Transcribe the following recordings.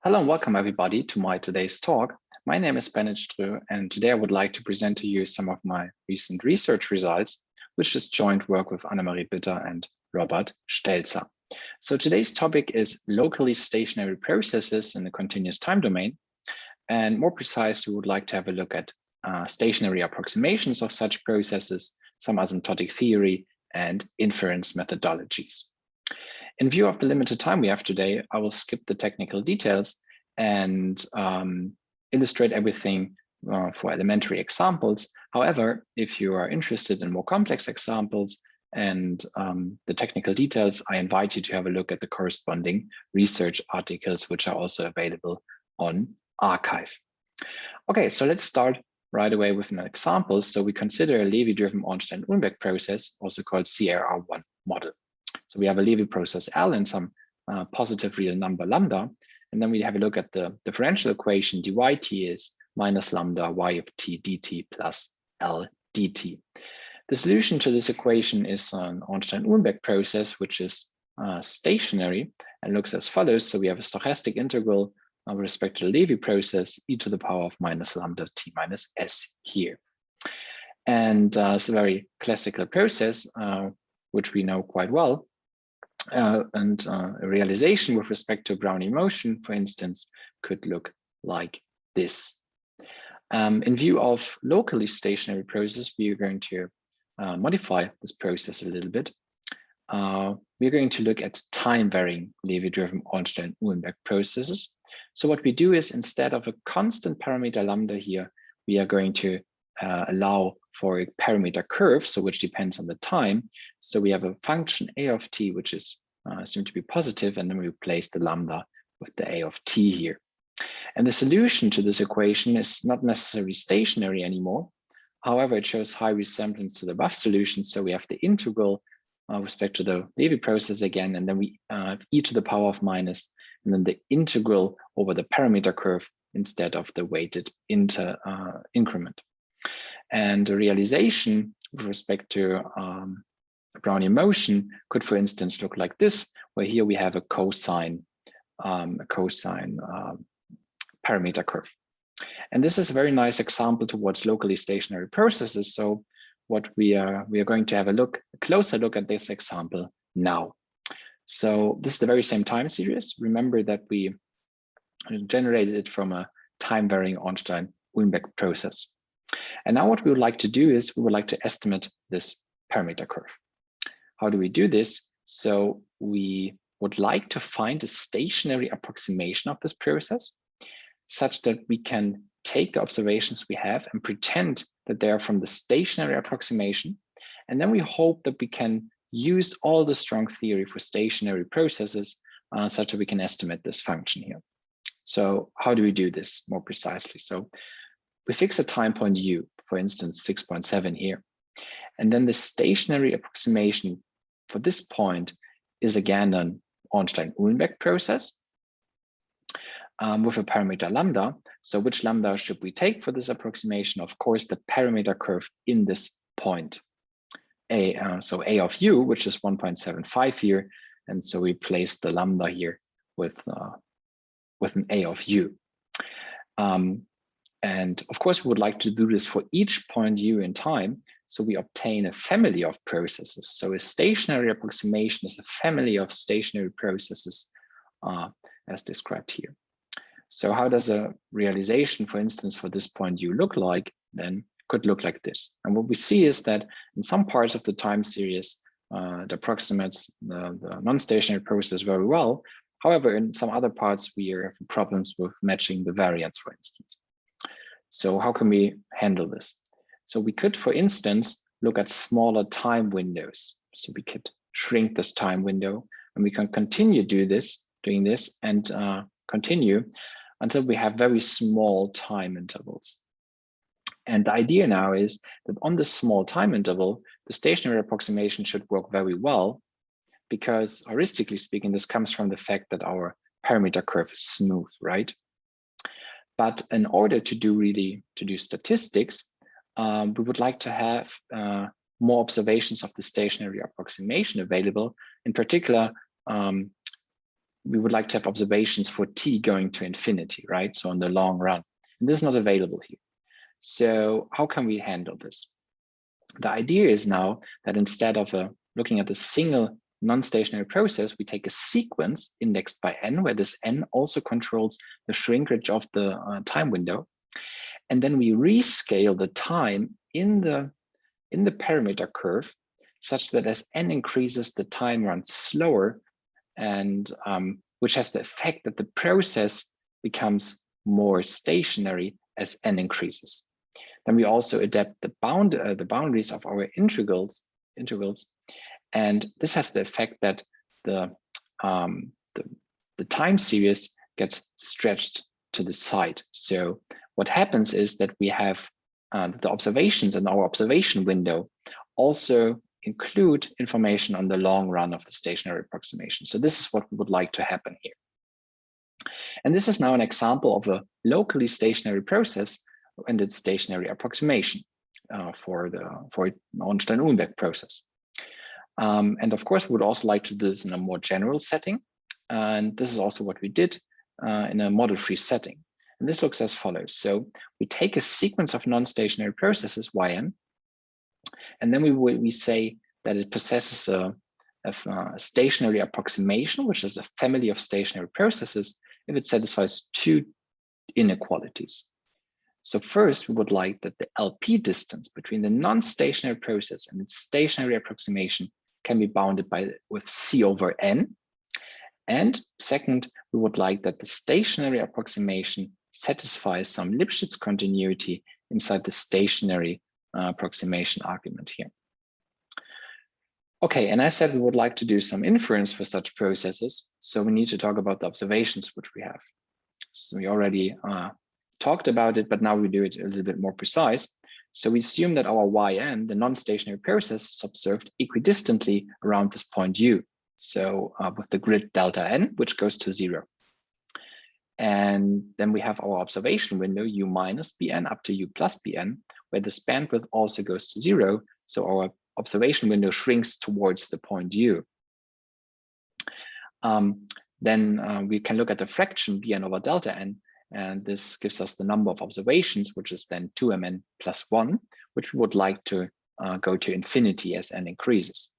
Hello and welcome everybody to my today's talk. My name is Bennett Strö, and today I would like to present to you some of my recent research results, which is joint work with Annemarie Bitter and Robert Stelzer. So today's topic is locally stationary processes in the continuous time domain. And more precisely, we would like to have a look at stationary approximations of such processes, some asymptotic theory, and inference methodologies. In view of the limited time we have today, I will skip the technical details and illustrate everything for elementary examples. However, if you are interested in more complex examples and the technical details, I invite you to have a look at the corresponding research articles, which are also available on arXiv. Okay, so let's start right away with an example. So we consider a Levy-driven Ornstein-Uhlenbeck process, also called CRR1 model. So we have a Levy process L and some positive real number lambda. And then we have a look at the differential equation dyt is minus lambda y of t dt plus L dt. The solution to this equation is an Ornstein-Uhlenbeck process, which is stationary and looks as follows. So we have a stochastic integral with respect to the Levy process, e to the power of minus lambda t minus s here. And it's a very classical process, which we know quite well. A realization with respect to Brownian motion, for instance, could look like this. In view of locally stationary process, we are going to modify this process a little bit. We're going to look at time-varying Levy-driven Ornstein-Uhlenbeck processes. So what we do is, instead of a constant parameter lambda here, we are going to allow for a parameter curve, so which depends on the time. So we have a function a of t, which is assumed to be positive, and then we replace the lambda with the a of t here. And the solution to this equation is not necessarily stationary anymore. However, it shows high resemblance to the above solution. So we have the integral with respect to the Levy process again, and then we have e to the power of minus, and then the integral over the parameter curve instead of the weighted increment. And the realization with respect to Brownian motion could, for instance, look like this, where here we have a cosine parameter curve. And this is a very nice example towards locally stationary processes. So what we are going to have a closer look at this example now. So this is the very same time series. Remember that we generated it from a time-varying Ornstein-Uhlenbeck process. And now what we would like to do is we would like to estimate this parameter curve. How do we do this? So we would like to find a stationary approximation of this process such that we can take the observations we have and pretend that they are from the stationary approximation. And then we hope that we can use all the strong theory for stationary processes such that we can estimate this function here. So how do we do this more precisely? So we fix a time point u, for instance, 6.7 here. And then the stationary approximation for this point is again an Ornstein-Uhlenbeck process with a parameter lambda. So which lambda should we take for this approximation? Of course, the parameter curve in this point. So a of u, which is 1.75 here. And so we place the lambda here with an a of u. And of course, we would like to do this for each point u in time. So we obtain a family of processes. So a stationary approximation is a family of stationary processes as described here. So how does a realization, for instance, for this point u look like? Then could look like this. And what we see is that in some parts of the time series, it approximates the non-stationary process very well. However, in some other parts, we are having problems with matching the variance, for instance. So how can we handle this? So we could, for instance, look at smaller time windows. So we could shrink this time window, and we can continue doing this and continue until we have very small time intervals. And the idea now is that on this small time interval, the stationary approximation should work very well, because heuristically speaking, this comes from the fact that our parameter curve is smooth, right? But in order to do statistics, we would like to have more observations of the stationary approximation available. In particular, we would like to have observations for t going to infinity, right? So on the long run, and this is not available here. So how can we handle this? The idea is now that instead of looking at a single non-stationary process, we take a sequence indexed by n, where this n also controls the shrinkage of the time window. And then we rescale the time in the parameter curve such that as n increases, the time runs slower, and which has the effect that the process becomes more stationary as n increases. Then we also adapt the boundaries of our integrals, and this has the effect that the time series gets stretched to the side. So what happens is that we have the observations in our observation window also include information on the long run of the stationary approximation. So this is what we would like to happen here. And this is now an example of a locally stationary process and its stationary approximation for Ornstein-Uhlenbeck process. And of course, we would also like to do this in a more general setting. And this is also what we did in a model-free setting. And this looks as follows. So we take a sequence of non-stationary processes, yn, and then we say that it possesses a stationary approximation, which is a family of stationary processes, if it satisfies two inequalities. So first, we would like that the LP distance between the non-stationary process and its stationary approximation can be bounded with C over N. And second, we would like that the stationary approximation satisfies some Lipschitz continuity inside the stationary approximation argument here. Okay, and I said we would like to do some inference for such processes. So we need to talk about the observations which we have. So we already talked about it, but now we do it a little bit more precise. So we assume that our yn, the non-stationary process, is observed equidistantly around this point u. So with the grid delta n, which goes to 0. And then we have our observation window u minus bn up to u plus bn, where this bandwidth also goes to 0. So our observation window shrinks towards the point u. Then we can look at the fraction bn over delta n, and this gives us the number of observations, which is then 2mn plus 1, which we would like to go to infinity as n increases.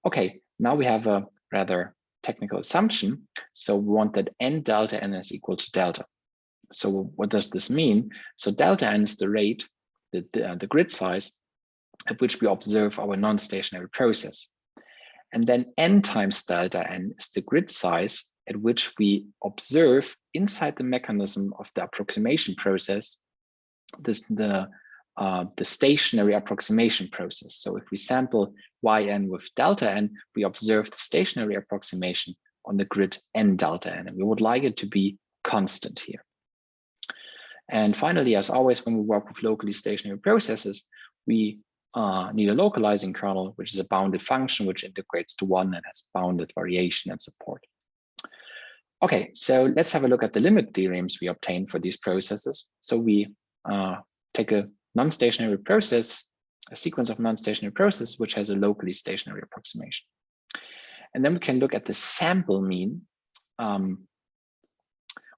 Okay, now we have a rather technical assumption. So we want that n delta n is equal to delta. So what does this mean? So delta n is the rate, the grid size at which we observe our non-stationary process. And then n times delta n is the grid size at which we observe inside the mechanism of the approximation process, the stationary approximation process. So if we sample yn with delta n, we observe the stationary approximation on the grid n delta n, and we would like it to be constant here. And finally, as always, when we work with locally stationary processes, we need a localizing kernel, which is a bounded function which integrates to 1 and has bounded variation and support. Okay, so let's have a look at the limit theorems we obtain for these processes. So we take a non-stationary process, a sequence of non-stationary processes, which has a locally stationary approximation. And then we can look at the sample mean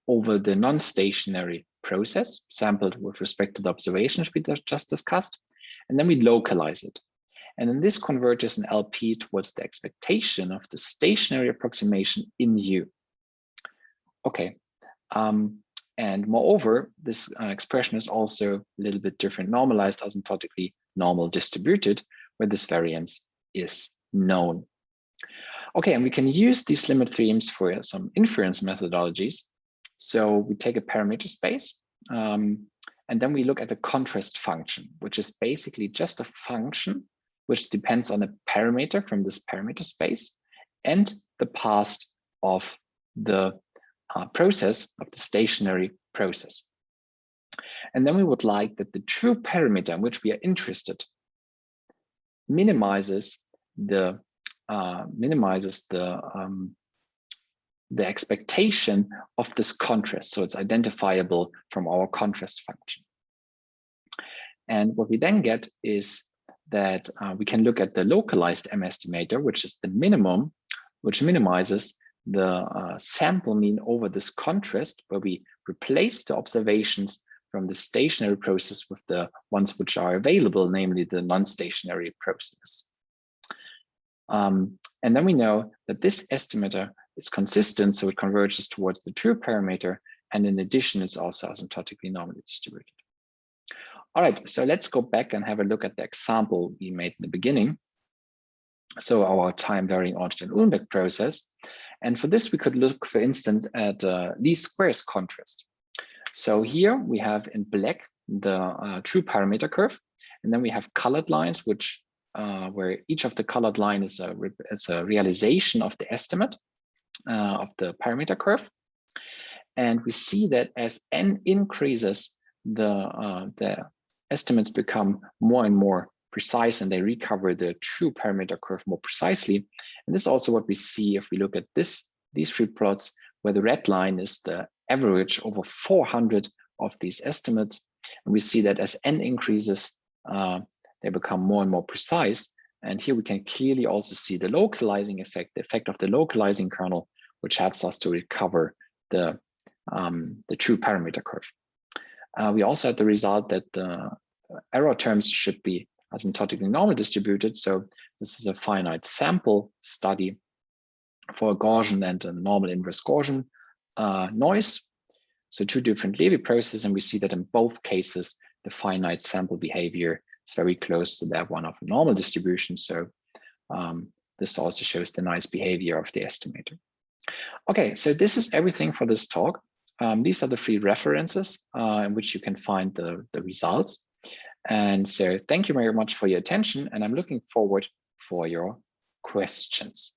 over the non-stationary process, sampled with respect to the observations we just discussed. And then we localize it. And then this converges an LP towards the expectation of the stationary approximation in U. Okay, and moreover, this expression is also a little bit different, normalized, asymptotically normal distributed, where this variance is known. Okay, and we can use these limit theorems for some inference methodologies. So we take a parameter space, and then we look at the contrast function, which is basically just a function which depends on a parameter from this parameter space and the past of the process of the stationary process. And then we would like that the true parameter in which we are interested minimizes the expectation of this contrast. So it's identifiable from our contrast function. And what we then get is that we can look at the localized M estimator, which is the minimum, which minimizes the sample mean over this contrast, where we replace the observations from the stationary process with the ones which are available, namely the non-stationary process. And then we know that this estimator is consistent, so it converges towards the true parameter, and in addition, it's also asymptotically normally distributed. All right, so let's go back and have a look at the example we made in the beginning. So our time varying Ornstein-Uhlenbeck process. And for this, we could look, for instance, at least squares contrast. So here we have in black the true parameter curve, and then we have colored lines, which where each of the colored line is a realization of the estimate of the parameter curve. And we see that as n increases, the estimates become more and more precise, and they recover the true parameter curve more precisely. And this is also what we see if we look at these three plots, where the red line is the average over 400 of these estimates. And we see that as n increases, they become more and more precise. And here we can clearly also see the localizing effect, the effect of the localizing kernel, which helps us to recover the true parameter curve. We also had the result that the error terms should be asymptotically normally distributed. So this is a finite sample study for a Gaussian and a normal inverse Gaussian noise. So two different Levy processes, and we see that in both cases, the finite sample behavior is very close to that one of a normal distribution. So this also shows the nice behavior of the estimator. Okay, so this is everything for this talk. These are the three references in which you can find the results. And so thank you very much for your attention, and I'm looking forward for your questions.